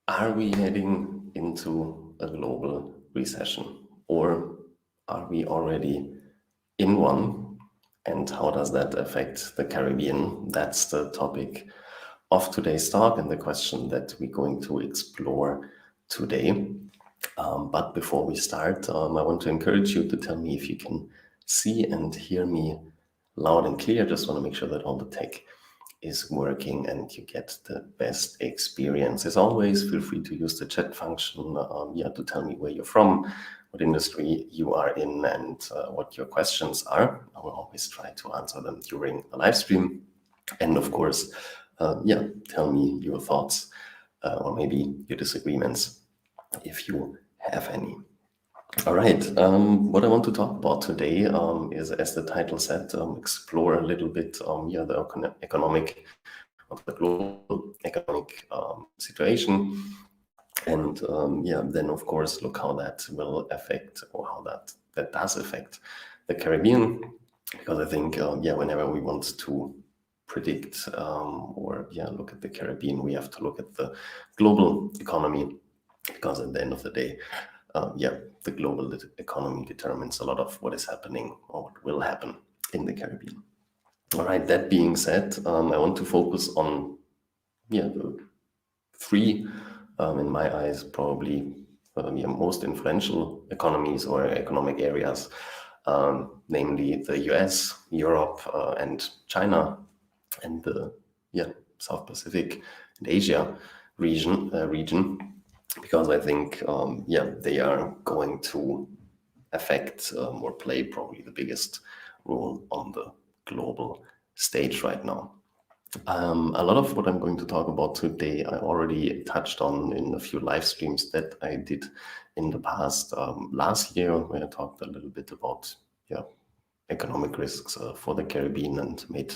Are we heading into a global recession, or are we already in one? And how does that affect the Caribbean? That's the topic of today's talk and the question that we're going to explore today. But before we start, I want to encourage you to tell me if you can see and hear me loud and clear. Just want to make sure that all the tech is working and you get the best experience. As always, feel free to use the chat function to tell me where you're from, what industry you are in, and what your questions are. I will always try to answer them during the live stream. And of course, tell me your thoughts or maybe your disagreements if you have any. All right. What I want to talk about today is, as the title said, explore a little bit the economic or the global economic situation, and then of course look how that will affect or how that does affect the Caribbean, because I think whenever we want to predict look at the Caribbean, we have to look at the global economy, because at the end of the day, the global economy determines a lot of what is happening or what will happen in the Caribbean. All right, that being said, I want to focus on the three, in my eyes, probably most influential economies or economic areas, namely the US, Europe, and China, and the South Pacific and Asia region. Because I think, they are going to affect or play probably the biggest role on the global stage right now. A lot of what I'm going to talk about today, I already touched on in a few live streams that I did in the past. Last year, when I talked a little bit about economic risks for the Caribbean and made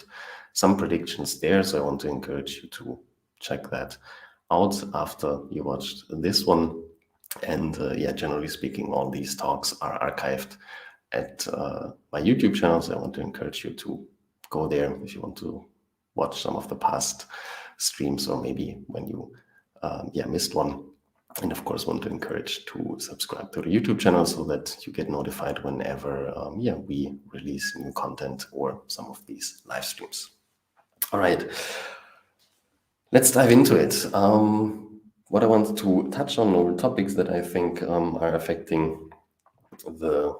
some predictions there. So I want to encourage you to check that out after you watched this one. And generally speaking, all these talks are archived at my YouTube channel. So I want to encourage you to go there if you want to watch some of the past streams, or maybe when you missed one. And of course, want to encourage to subscribe to the YouTube channel so that you get notified whenever we release new content or some of these live streams. All right, let's dive into it. What I want to touch on are topics that I think are affecting the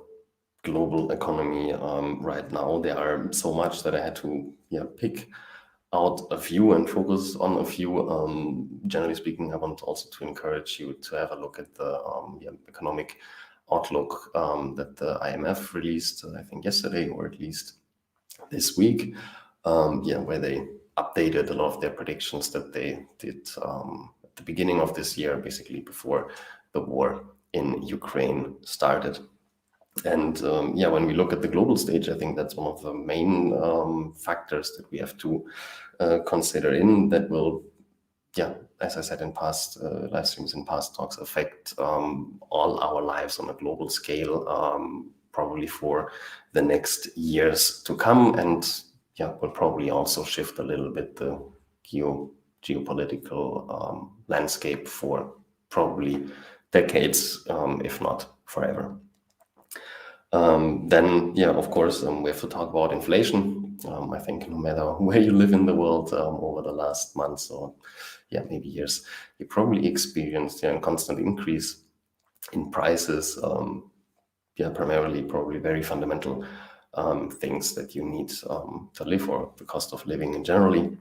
global economy right now. There are so much that I had to pick out a few and focus on a few. Generally speaking, I want also to encourage you to have a look at the economic outlook that the IMF released, I think yesterday, or at least this week, where they updated a lot of their predictions that they did at the beginning of this year, basically before the war in Ukraine started. And when we look at the global stage, I think that's one of the main factors that we have to consider in that will, as I said in past live streams and past talks, affect all our lives on a global scale, probably for the next years to come, and will probably also shift a little bit the geopolitical landscape for probably decades, if not forever. Then, of course, we have to talk about inflation. I think no matter where you live in the world over the last months or maybe years, you probably experienced a constant increase in prices. Primarily probably very fundamental things that you need to live, or the cost of living in generally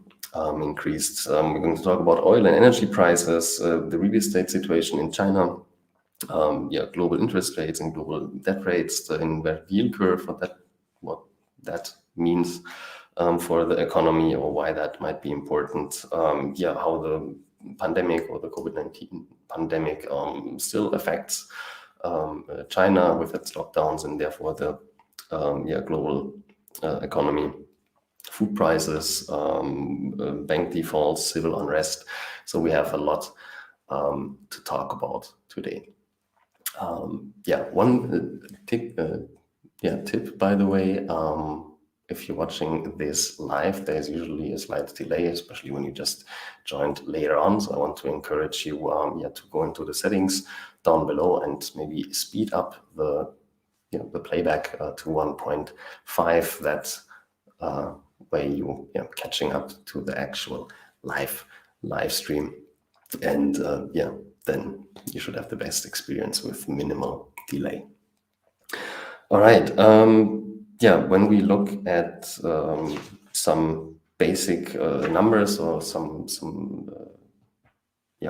increased. We're going to talk about oil and energy prices, the real estate situation in China, global interest rates and global debt rates, the inverted yield curve, what that means for the economy, or why that might be important. How the pandemic or the COVID-19 pandemic still affects China with its lockdowns, and therefore the global economy, food prices, bank defaults, civil unrest. So we have a lot to talk about today. One tip, by the way, if you're watching this live, there's usually a slight delay, especially when you just joined later on. So I want to encourage you to go into the settings down below and maybe speed up the playback to 1.5. That's way you catching up to the actual live stream. And then you should have the best experience with minimal delay. All right. When we look at some basic numbers or some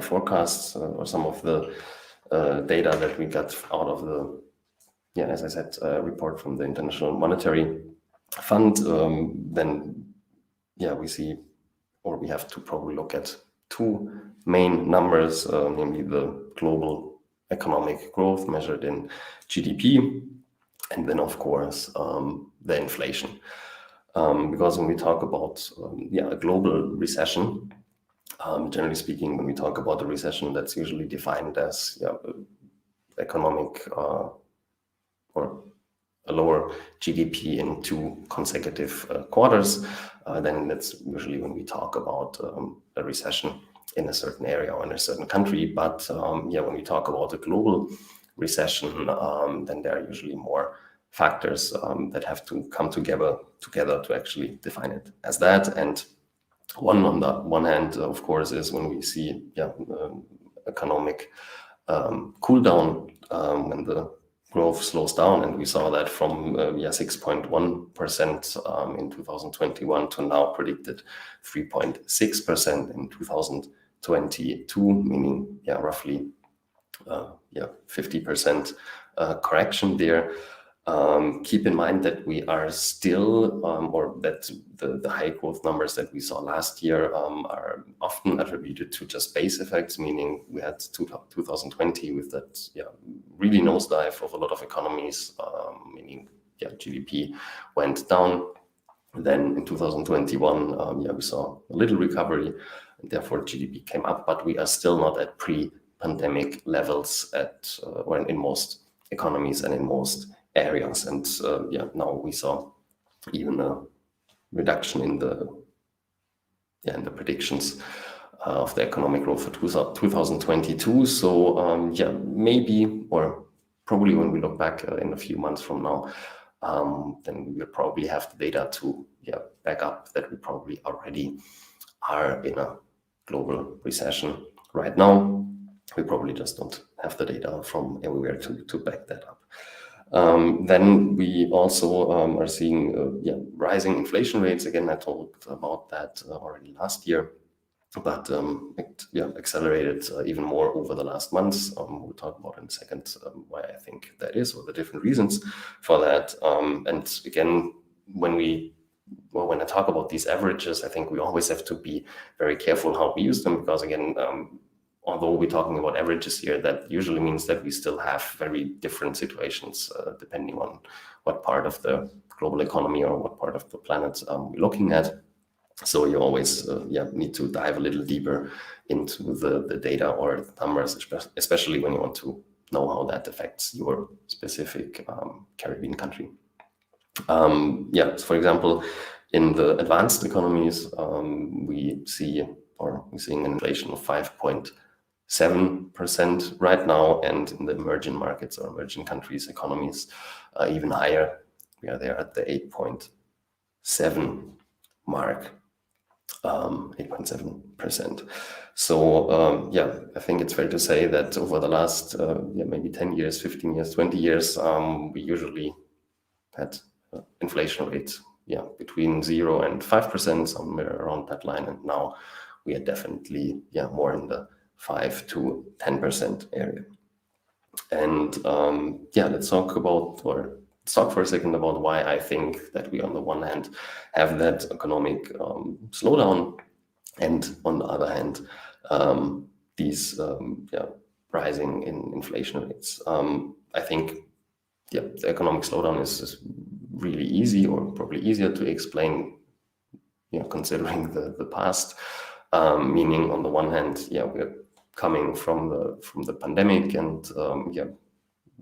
forecasts or some of the data that we got out of the, as I said, report from the International Monetary Fund, then we see, or we have to probably look at two main numbers, namely the global economic growth measured in GDP, and then of course the inflation. Because when we talk about a global recession, generally speaking, when we talk about a recession, that's usually defined as economic or a lower GDP in 2 consecutive quarters. Then that's usually when we talk about a recession in a certain area or in a certain country. But when we talk about a global recession, then there are usually more factors that have to come together to actually define it as that. And on the one hand, of course, is when we see economic cool down, when the growth slows down, and we saw that from 6.1% in 2021 to now predicted 3.6% in 2022, meaning roughly 50% correction there. Keep in mind that we are still, or that the high growth numbers that we saw last year are often attributed to just base effects, meaning we had 2020 with that really nosedive of a lot of economies, meaning GDP went down. Then in 2021, we saw a little recovery, and therefore GDP came up, but we are still not at pre-pandemic levels or in most economies and in most areas. And now we saw even a reduction in the predictions of the economic growth for 2022. So maybe, or probably when we look back in a few months from now, then we will probably have the data to back up that we probably already are in a global recession right now. We probably just don't have the data from everywhere to back that up. Then we also are seeing rising inflation rates. Again, I talked about that already last year, but it accelerated even more over the last months. We'll talk about in a second why I think that is, or the different reasons for that. And again, when I talk about these averages, I think we always have to be very careful how we use them, because again, although we're talking about averages here, that usually means that we still have very different situations depending on what part of the global economy or what part of the planet we're looking at. So you always need to dive a little deeper into the data or the numbers, especially when you want to know how that affects your specific Caribbean country. So for example, in the advanced economies, we're seeing an inflation of 5.7% right now, and in the emerging markets or emerging countries' economies, even higher. We are there at the 8.7 mark, 8.7%. So I think it's fair to say that over the last maybe 10 years, 15 years, 20 years, we usually had inflation rates between 0 and 5%, somewhere around that line, and now we are definitely more in the 5 to 10% area. And let's talk for a second about why I think that we, on the one hand, have that economic slowdown, and on the other hand, these rising in inflation rates. I think the economic slowdown is really easy, or probably easier to explain, considering the past. Meaning, on the one hand, we're coming from the pandemic, and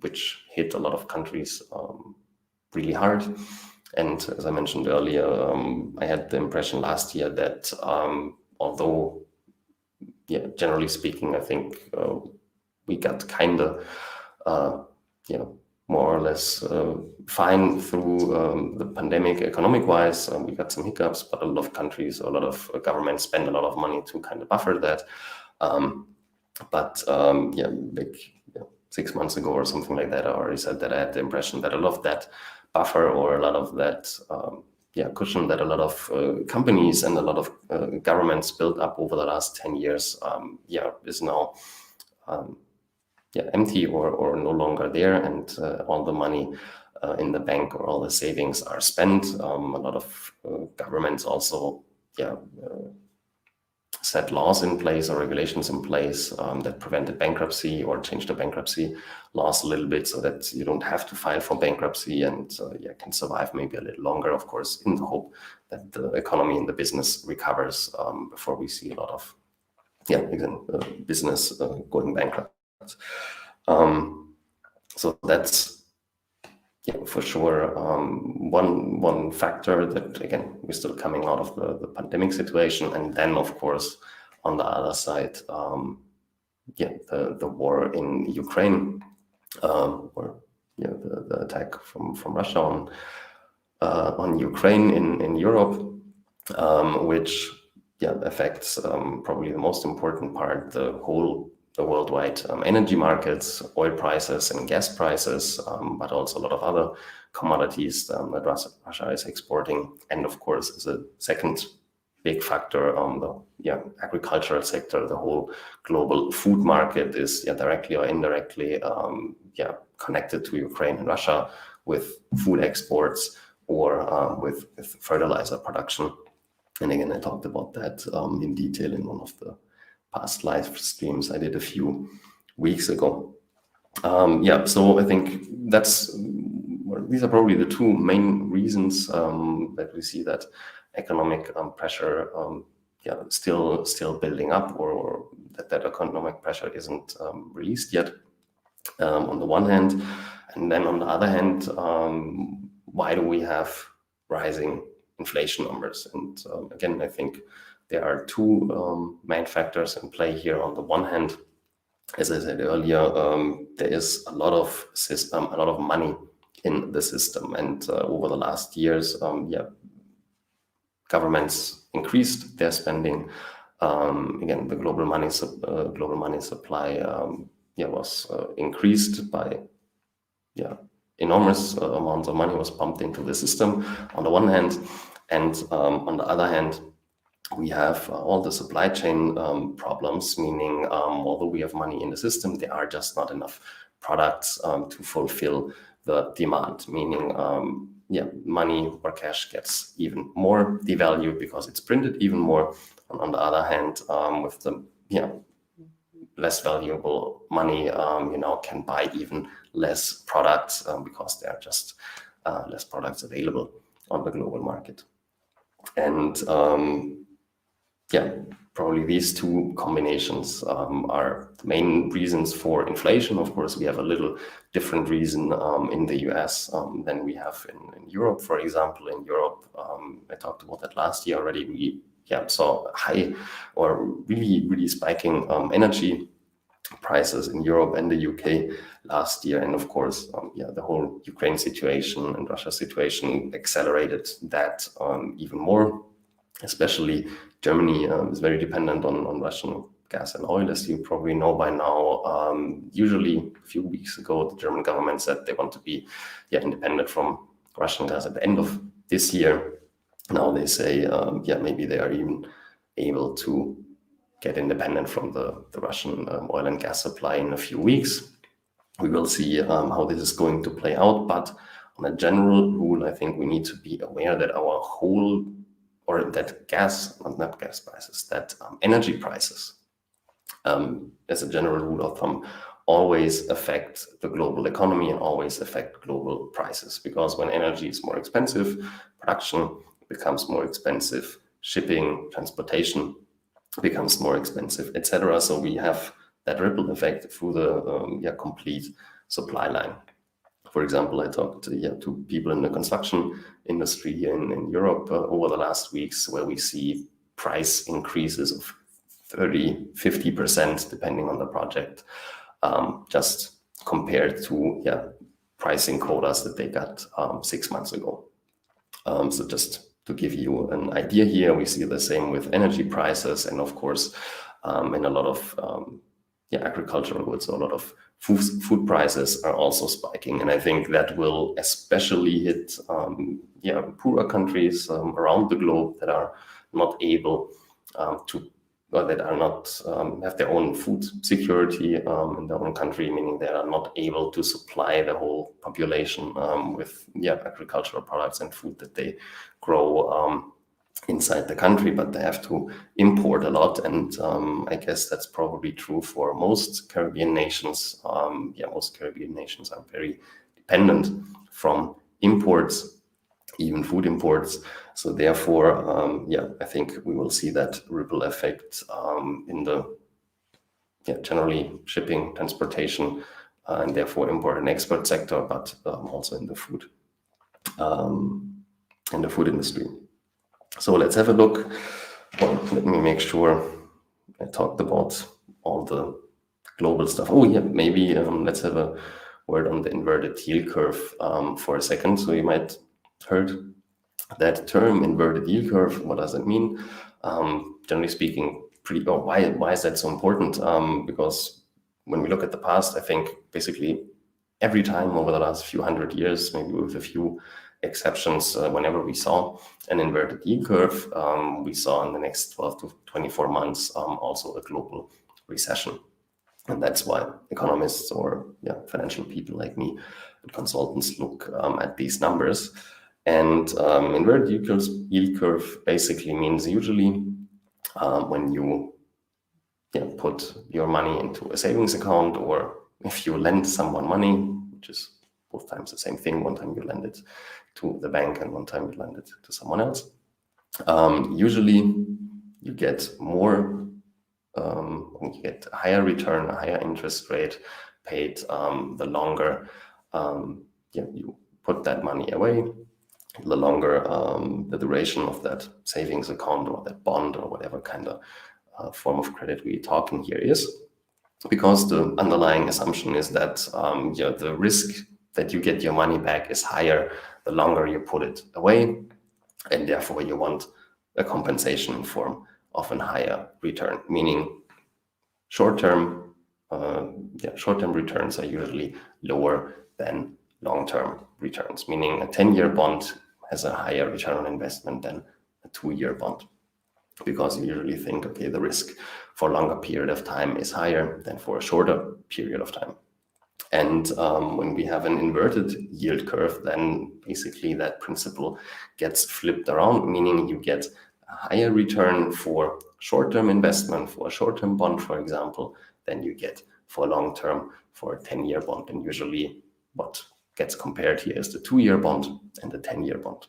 which hit a lot of countries really hard. And as I mentioned earlier, I had the impression last year that although, yeah, generally speaking, I think we got kind of, more or less fine through the pandemic economic-wise. We got some hiccups, but a lot of countries, a lot of governments spend a lot of money to kind of buffer that. Like 6 months ago or something like that, I already said that I had the impression that a lot of that buffer or a lot of that cushion that a lot of companies and a lot of governments built up over the last 10 years is now empty or no longer there, and all the money in the bank or all the savings are spent. A lot of governments also set laws in place or regulations in place that prevented bankruptcy or changed the bankruptcy laws a little bit so that you don't have to file for bankruptcy and can survive maybe a little longer, of course, in the hope that the economy and the business recovers before we see a lot of business going bankrupt. So that's for sure one factor that, again, we're still coming out of the pandemic situation. And then, of course, on the other side, the war in Ukraine, the attack from Russia on Ukraine in Europe, which affects probably the most important part, the worldwide energy markets, oil prices and gas prices, but also a lot of other commodities that Russia is exporting. And of course, as a second big factor on the agricultural sector, the whole global food market is directly or indirectly connected to Ukraine and Russia with food exports or with fertilizer production. And again, I talked about that in detail in one of the past live streams I did a few weeks ago. So I think these are probably the two main reasons that we see that economic pressure still building up, or that economic pressure isn't released yet on the one hand. And then on the other hand, why do we have rising inflation numbers? And again, I think there are two main factors in play here. On the one hand, as I said earlier, there is a lot of money in the system, and over the last years, governments increased their spending. Again, the global money supply was increased by enormous amounts of money was pumped into the system on the one hand, and on the other hand, we have all the supply chain problems, meaning although we have money in the system, there are just not enough products to fulfill the demand, meaning money or cash gets even more devalued because it's printed even more. And on the other hand, with the less valuable money, can buy even less products because there are just less products available on the global market. And probably these two combinations are the main reasons for inflation. Of course, we have a little different reason in the US than we have in Europe. For example, in Europe, I talked about that last year already, we saw high or really, really spiking energy prices in Europe and the UK last year. And of course, the whole Ukraine situation and Russia situation accelerated that even more. Especially Germany is very dependent on Russian gas and oil, as you probably know by now. Usually, a few weeks ago, the German government said they want to be independent from Russian gas at the end of this year. Now they say, maybe they are even able to get independent from the Russian oil and gas supply in a few weeks. We will see how this is going to play out. But on a general rule, I think we need to be aware that that energy prices, as a general rule of thumb, always affect the global economy and always affect global prices. Because when energy is more expensive, production becomes more expensive, shipping, transportation becomes more expensive, etc. So we have that ripple effect through the complete supply line. For example, I talked to people in the construction industry in Europe over the last weeks, where we see price increases of 30, 50%, depending on the project, just compared to pricing quotas that they got 6 months ago. So just to give you an idea here, we see the same with energy prices, and of course, in a lot of agricultural goods, a lot of food prices are also spiking, and I think that will especially hit poorer countries around the globe that are not able to, or that are not have their own food security in their own country, meaning they are not able to supply the whole population with agricultural products and food that they grow inside the country, but they have to import a lot. And I guess that's probably true for most Caribbean nations. Most Caribbean nations are very dependent from imports, even food imports. So therefore, I think we will see that ripple effect in the generally shipping, transportation, and therefore import and export sector, but also in the food industry. So let's have a look. Well, let me make sure I talked about all the global stuff. Oh yeah, maybe let's have a word on the inverted yield curve for a second. So you might heard that term, inverted yield curve. What does it mean? Generally speaking, why is that so important? Because when we look at the past, I think basically every time over the last few hundred years, maybe with a few exceptions, whenever we saw an inverted yield curve, we saw in the next 12 to 24 months also a global recession. And that's why economists or financial people like me and consultants look at these numbers. And inverted yield curve basically means usually when you put your money into a savings account, or if you lend someone money, which is both times the same thing. One time you lend it to the bank and one time you lend it to someone else. Usually you get more, you get a higher return, a higher interest rate paid the longer you put that money away, the longer the duration of that savings account or that bond or whatever kind of form of credit we're talking here is. Because the underlying assumption is that the risk that you get your money back is higher the longer you put it away, and therefore you want a compensation in form of a higher return, meaning short-term returns are usually lower than long-term returns, meaning a 10-year bond has a higher return on investment than a 2-year bond, because you usually think, okay, the risk for a longer period of time is higher than for a shorter period of time. And when we have an inverted yield curve, then basically that principle gets flipped around, meaning you get a higher return for short-term investment, for a short-term bond, for example, than you get for long-term, for a 10-year bond. And usually what gets compared here is the 2-year bond and the 10-year bond,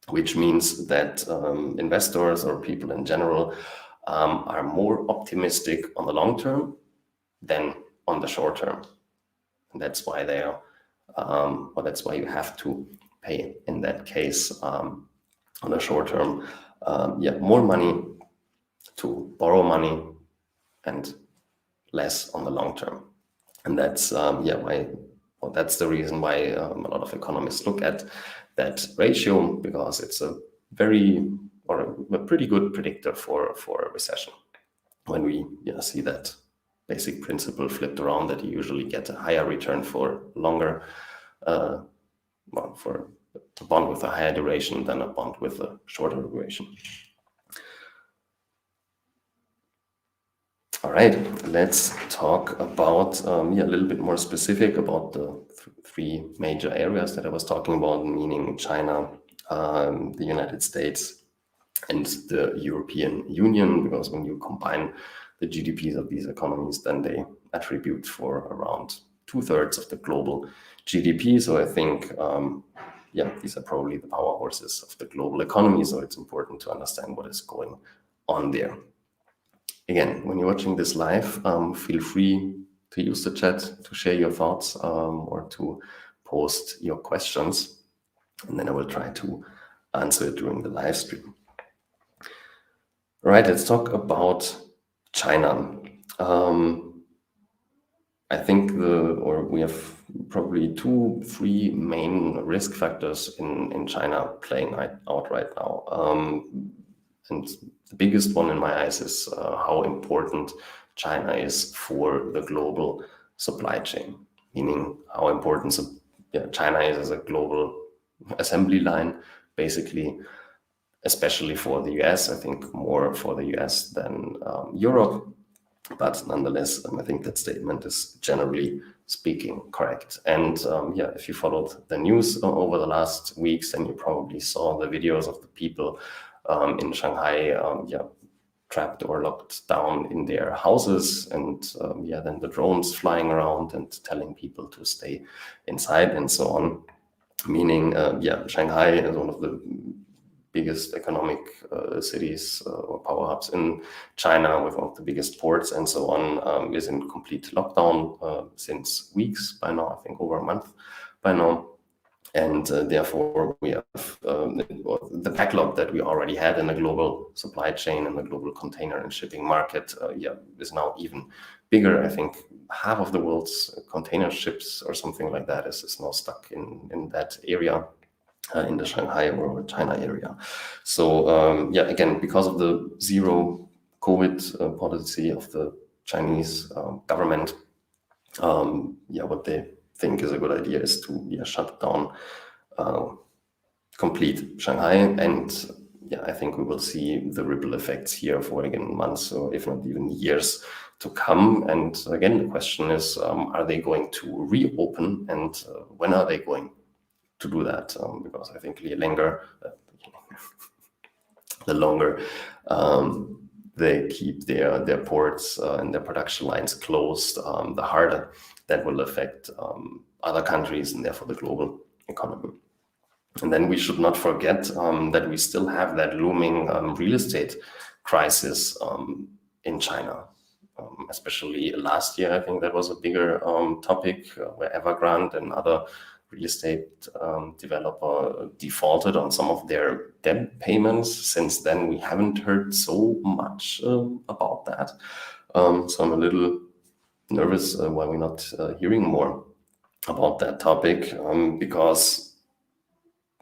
which means that investors or people in general are more optimistic on the long term than on the short term. And that's why they are, or that's why you have to pay in that case on the short term, more money to borrow money and less on the long term. And that's that's the reason why a lot of economists look at that ratio, because it's a pretty good predictor for a recession. When we see that basic principle flipped around, that you usually get a higher return for longer, for a bond with a higher duration than a bond with a shorter duration. All right, let's talk about a little bit more specific about the three major areas that I was talking about, meaning China, the United States, and the European Union, because when you combine the GDPs of these economies, then they attribute for around 2/3 of the global GDP. So I think, these are probably the power horses of the global economy. So it's important to understand what is going on there. Again, when you're watching this live, feel free to use the chat to share your thoughts or to post your questions, and then I will try to answer it during the live stream. All right, let's talk about China. I think we have probably 2-3 main risk factors in China playing out right now. And the biggest one in my eyes is how important China is for the global supply chain, meaning how important China is as a global assembly line, basically, especially for the US. I think more for the US than Europe. But nonetheless, I think that statement is generally speaking correct. And if you followed the news over the last weeks, then you probably saw the videos of the people in Shanghai, trapped or locked down in their houses, and then the drones flying around and telling people to stay inside and so on. Meaning, Shanghai is one of the biggest economic cities or power hubs in China, with one of the biggest ports and so on, is in complete lockdown since weeks by now, I think over a month by now. And therefore, we have the backlog that we already had in the global supply chain and the global container and shipping market is now even bigger. I think half of the world's container ships or something like that is now stuck in that area. In the Shanghai or China area. So again, because of the zero COVID policy of the Chinese government, what they think is a good idea is to shut down complete Shanghai. And I think we will see the ripple effects here for again months or if not even years to come. And again, the question is, are they going to reopen, and when are they going to do that? Because I think the longer they keep their ports and their production lines closed, the harder that will affect other countries and therefore the global economy. And then we should not forget that we still have that looming real estate crisis in China. Especially last year, I think that was a bigger topic where Evergrande and other real estate developer defaulted on some of their debt payments. Since then, we haven't heard so much about that. So I'm a little nervous why we're not hearing more about that topic, because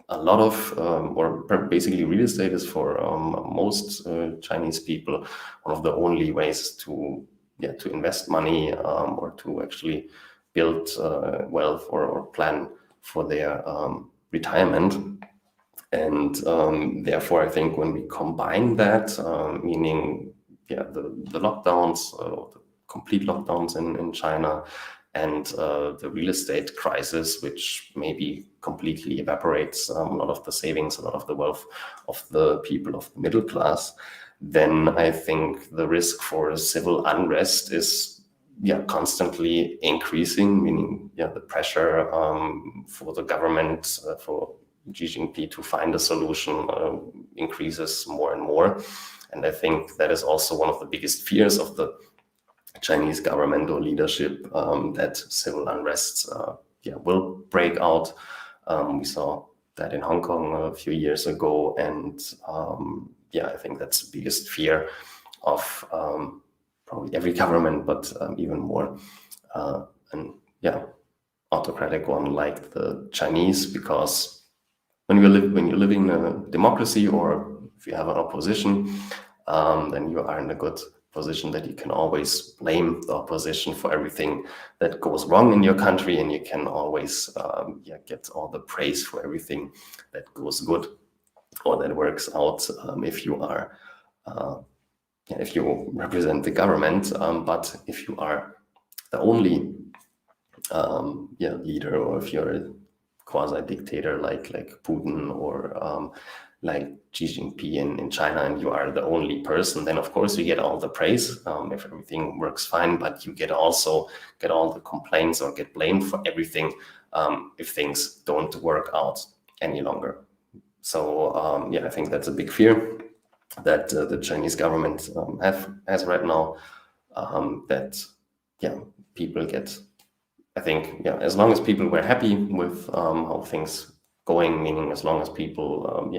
a lot of, or basically real estate is for most Chinese people one of the only ways to invest money or to actually build wealth or plan for their retirement. And therefore, I think when we combine that, meaning the lockdowns, the complete lockdowns in China, and the real estate crisis, which maybe completely evaporates a lot of the savings, a lot of the wealth of the people of the middle class, then I think the risk for civil unrest is constantly increasing, meaning the pressure for the government, for Xi Jinping to find a solution increases more and more. And I think that is also one of the biggest fears of the Chinese government or leadership, that civil unrests will break out. We saw that in Hong Kong a few years ago, and I think that's the biggest fear of probably every government, but even more autocratic one like the Chinese, because when you're living in a democracy, or if you have an opposition, then you are in a good position that you can always blame the opposition for everything that goes wrong in your country, and you can always get all the praise for everything that goes good or that works out if you are if you represent the government. But if you are the only leader, or if you're a quasi-dictator like Putin or like Xi Jinping in China, and you are the only person, then of course you get all the praise if everything works fine, but you also get all the complaints or get blamed for everything if things don't work out any longer. So I think that's a big fear that the Chinese government has right now, that people get I think, yeah, as long as people were happy with how things going, meaning as long as people,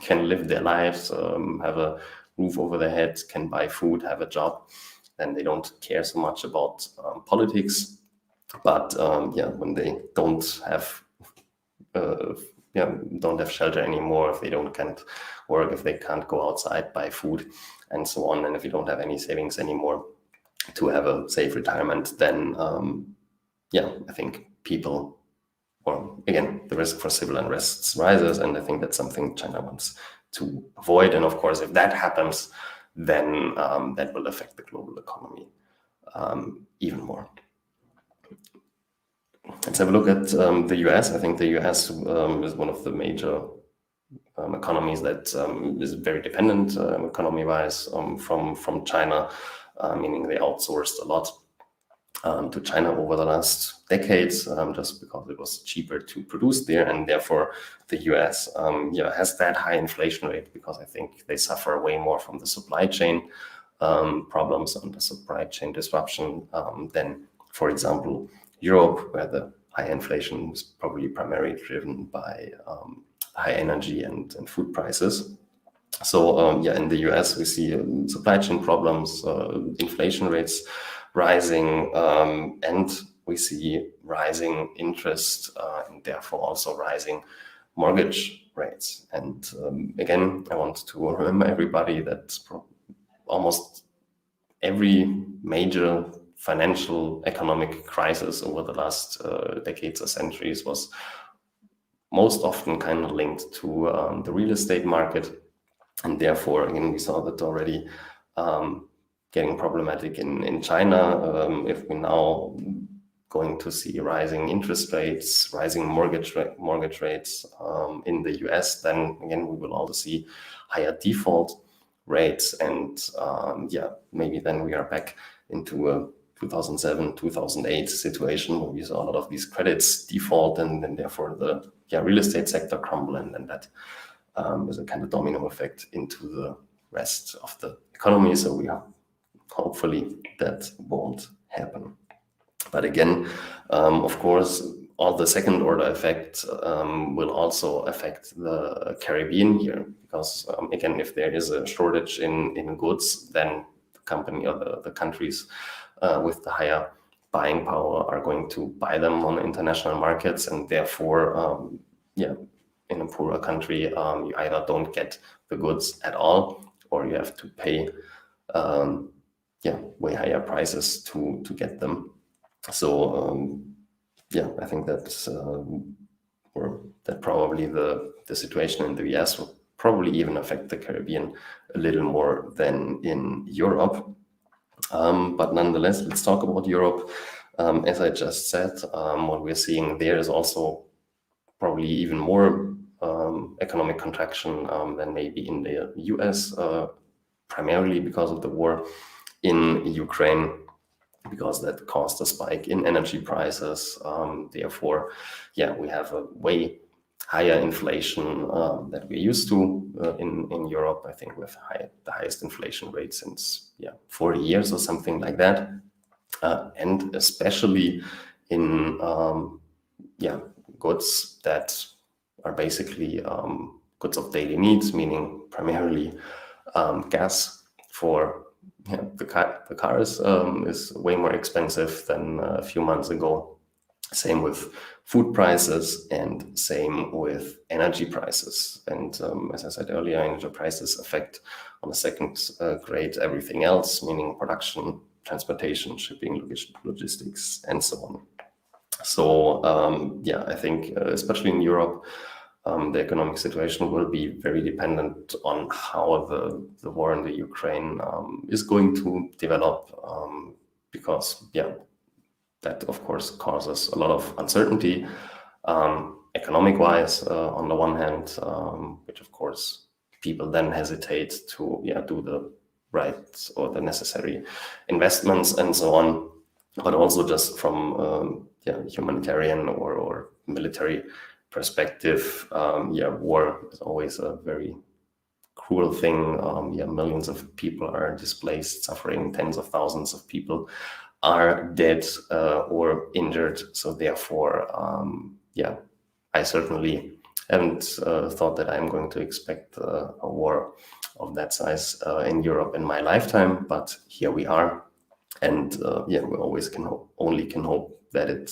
can live their lives, have a roof over their heads, can buy food, have a job, then they don't care so much about politics. But when they don't have uh, don't have shelter anymore, if they can't work, if they can't go outside, buy food, and so on, and if you don't have any savings anymore to have a safe retirement, then I think people, or again, the risk for civil unrest rises, and I think that's something China wants to avoid. And of course, if that happens, then that will affect the global economy even more. Let's have a look at the US. I think the US is one of the major economies that is very dependent economy-wise from China, meaning they outsourced a lot to China over the last decades, just because it was cheaper to produce there, and therefore the US has that high inflation rate because I think they suffer way more from the supply chain problems and the supply chain disruption than, for example, Europe, where the high inflation is probably primarily driven by high energy and food prices. So in the US, we see supply chain problems, inflation rates rising, and we see rising interest and therefore also rising mortgage rates. And again, I want to remember everybody that almost every major financial economic crisis over the last decades or centuries was most often kind of linked to the real estate market. And therefore, again, we saw that already getting problematic in China. If we're now going to see rising interest rates, rising mortgage rates in the US, then again, we will also see higher default rates. And maybe then we are back into a 2007, 2008 situation where we saw a lot of these credits default and then therefore the real estate sector crumble, and then that is a kind of domino effect into the rest of the economy. So hopefully that won't happen. But again, of course, all the second order effects will also affect the Caribbean here, because again, if there is a shortage in goods, then the company or the countries with the higher buying power are going to buy them on international markets, and therefore, in a poorer country, you either don't get the goods at all, or you have to pay way higher prices to get them. So I think that's that probably the situation in the US will probably even affect the Caribbean a little more than in Europe. But nonetheless, let's talk about Europe. As I just said, what we're seeing there is also probably even more economic contraction than maybe in the US, primarily because of the war in Ukraine, because that caused a spike in energy prices. Therefore, we have a way higher inflation that we're used to in Europe. I think we've the highest inflation rate since 40 years or something like that. And especially in goods that are basically goods of daily needs, meaning primarily gas for the cars is way more expensive than a few months ago. Same with food prices and same with energy prices. And as I said earlier, energy prices affect on a second grade everything else, meaning production, transportation, shipping, logistics, and so on. So I think especially in Europe, the economic situation will be very dependent on how the war in the Ukraine is going to develop, because that of course causes a lot of uncertainty, economic-wise on the one hand, which of course people then hesitate to do the right or the necessary investments and so on, but also just from humanitarian or military perspective, war is always a very cruel thing. Millions of people are displaced, suffering, tens of thousands of people are dead or injured. So therefore, I certainly haven't thought that I'm going to expect a war of that size in Europe in my lifetime, but here we are. And we always can hope that it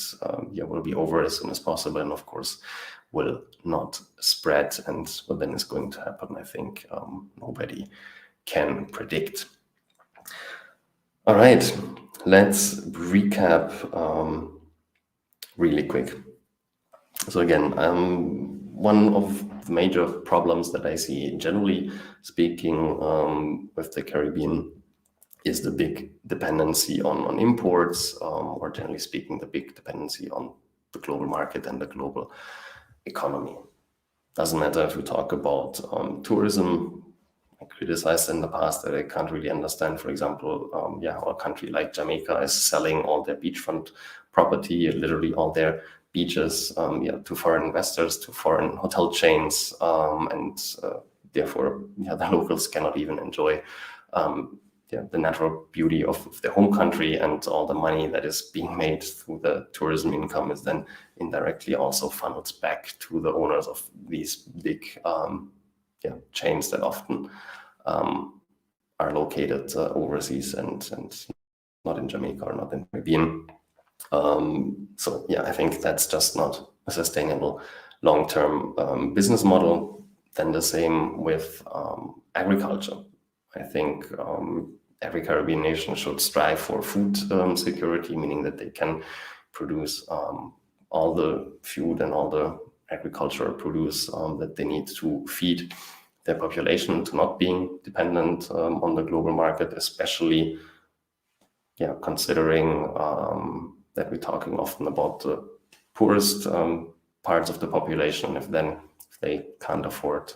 will be over as soon as possible, and of course will not spread. And what then is going to happen, I think nobody can predict. All right, let's recap really quick. So again, one of the major problems that I see, generally speaking, with the Caribbean is the big dependency on imports, or generally speaking, the big dependency on the global market and the global economy. Doesn't matter if we talk about tourism. I criticized in the past that I can't really understand, for example, how a country like Jamaica is selling all their beachfront property, literally all their beaches, to foreign investors, to foreign hotel chains, and therefore, the locals cannot even enjoy the natural beauty of their home country, and all the money that is being made through the tourism income is then indirectly also funneled back to the owners of these big chains that often are located overseas and not in Jamaica or not in the Caribbean. I think that's just not a sustainable long-term business model. Then the same with agriculture. I think every Caribbean nation should strive for food security, meaning that they can produce all the food and all the agricultural produce that they need to feed their population, to not being dependent on the global market, especially considering that we're talking often about the poorest parts of the population. If they can't afford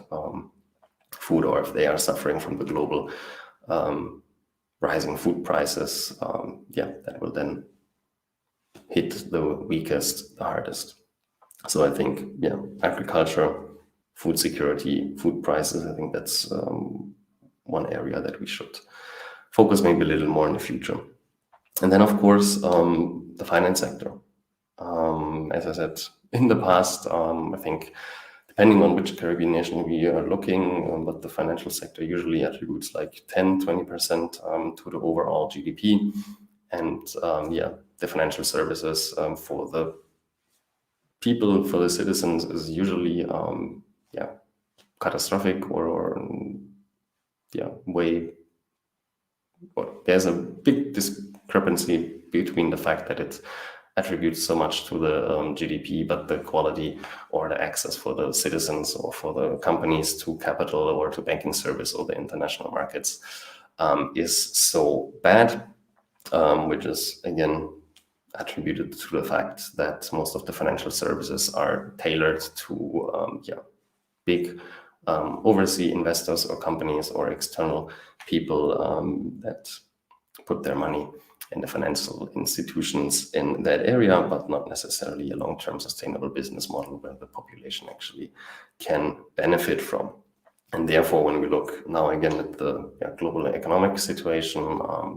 food, or if they are suffering from the global rising food prices, that will then hit the weakest the hardest. So I think, agriculture, food security, food prices, I think that's one area that we should focus maybe a little more in the future. And then, of course, the finance sector. As I said in the past, I think depending on which Caribbean nation we are looking, but the financial sector usually attributes like 10-20% to the overall GDP. And the financial services for the people, for the citizens, is usually catastrophic or way. Well, there's a big discrepancy between the fact that it attributes so much to the GDP, but the quality or the access for the citizens or for the companies to capital or to banking service or the international markets is so bad, which is again attributed to the fact that most of the financial services are tailored to big overseas investors or companies or external people that put their money in the financial institutions in that area, but not necessarily a long-term sustainable business model where the population actually can benefit from. And therefore, when we look now again at the global economic situation,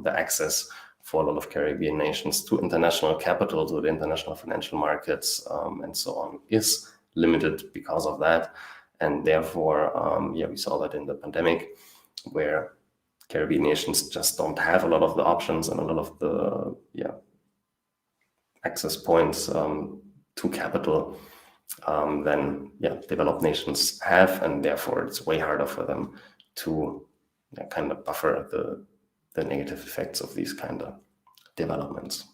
the access for a lot of Caribbean nations to international capital, to the international financial markets, and so on, is limited because of that. And therefore, we saw that in the pandemic, where Caribbean nations just don't have a lot of the options and a lot of the access points to capital than developed nations have, and therefore it's way harder for them to kind of buffer the negative effects of these kind of developments.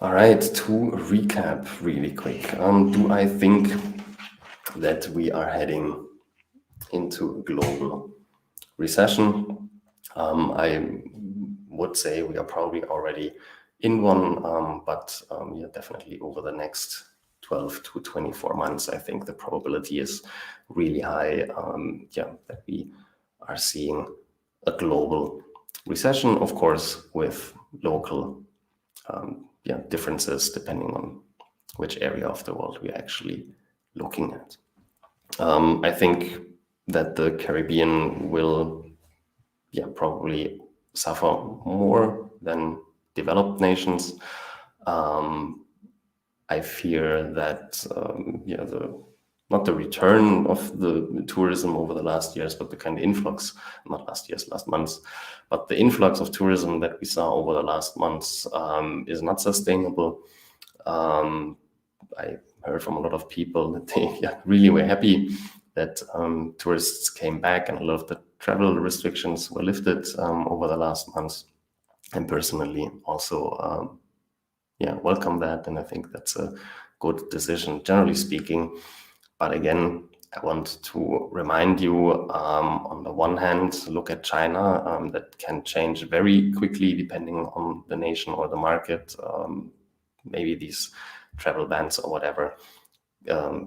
All right, to recap really quick, do I think that we are heading into a global recession? I would say we are probably already in one, but definitely over the next 12 to 24 months, I think the probability is really high that we are seeing a global recession, of course, with local differences depending on which area of the world we're actually looking at. I think that the Caribbean will probably suffer more than developed nations. I fear that not the return of the tourism over the last years, but the kind of influx, not last years, last months, but the influx of tourism that we saw over the last months is not sustainable. I heard from a lot of people that they really were happy that tourists came back and a lot of the travel restrictions were lifted over the last months. And personally also welcome that, and I think that's a good decision, generally speaking. But again, I want to remind you, on the one hand, look at China, that can change very quickly depending on the nation or the market. Maybe these travel bans or whatever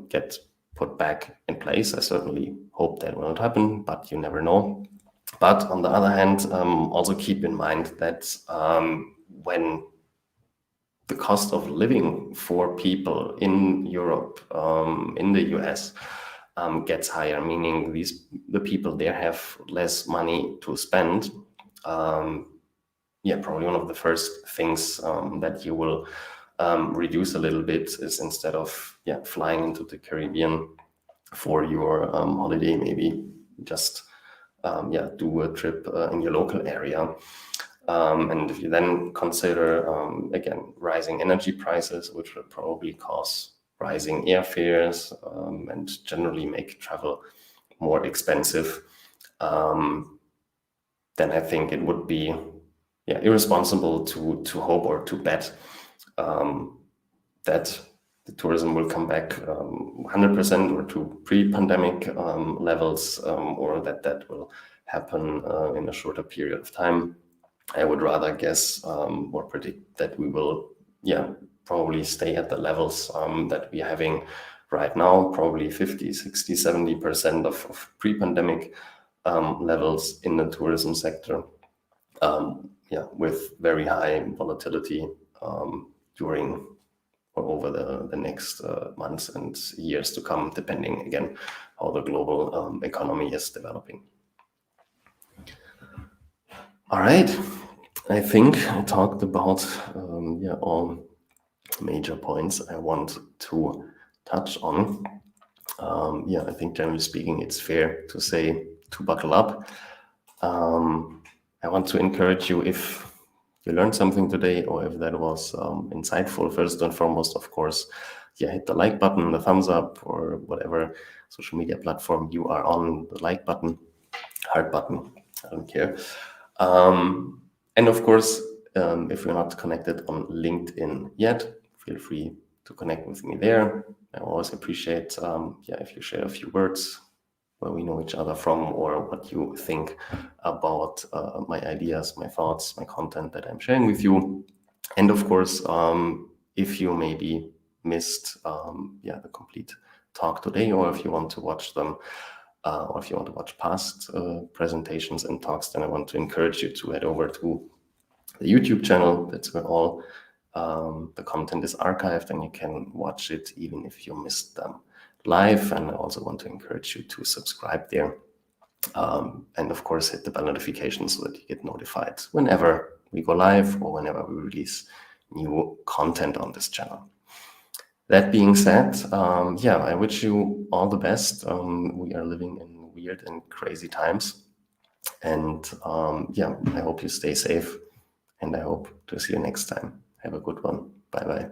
get put back in place. I certainly hope that will not happen, but you never know. But on the other hand, also keep in mind that when the cost of living for people in Europe, in the US, gets higher, meaning the people there have less money to spend. Probably one of the first things that you will reduce a little bit is, instead of flying into the Caribbean for your holiday, maybe just do a trip in your local area. And if you then consider, again, rising energy prices, which will probably cause rising airfares and generally make travel more expensive, then I think it would be irresponsible to hope or to bet that the tourism will come back 100% or to pre-pandemic levels, or that will happen in a shorter period of time. I would rather guess or predict that we will, probably stay at the levels that we're having right now, probably 50, 60, 70% of pre-pandemic levels in the tourism sector, with very high volatility during or over the next months and years to come, depending, again, how the global economy is developing. All right. I think I talked about all major points I want to touch on. I think generally speaking, it's fair to say to buckle up. I want to encourage you, if you learned something today or if that was insightful, first and foremost, of course, hit the like button, the thumbs up, or whatever social media platform you are on, the like button, heart button, I don't care. And of course, if you're not connected on LinkedIn yet, feel free to connect with me there. I always appreciate if you share a few words where we know each other from, or what you think about my ideas, my thoughts, my content that I'm sharing with you. And of course, if you maybe missed the complete talk today, or if you want to watch them, or if you want to watch past presentations and talks, then I want to encourage you to head over to the YouTube channel. That's where all the content is archived, and you can watch it even if you missed them live. And I also want to encourage you to subscribe there, and of course hit the bell notification so that you get notified whenever we go live or whenever we release new content on this channel. That being said, I wish you all the best. We are living in weird and crazy times, and I hope you stay safe, and I hope to see you next time. Have a good one. Bye-bye.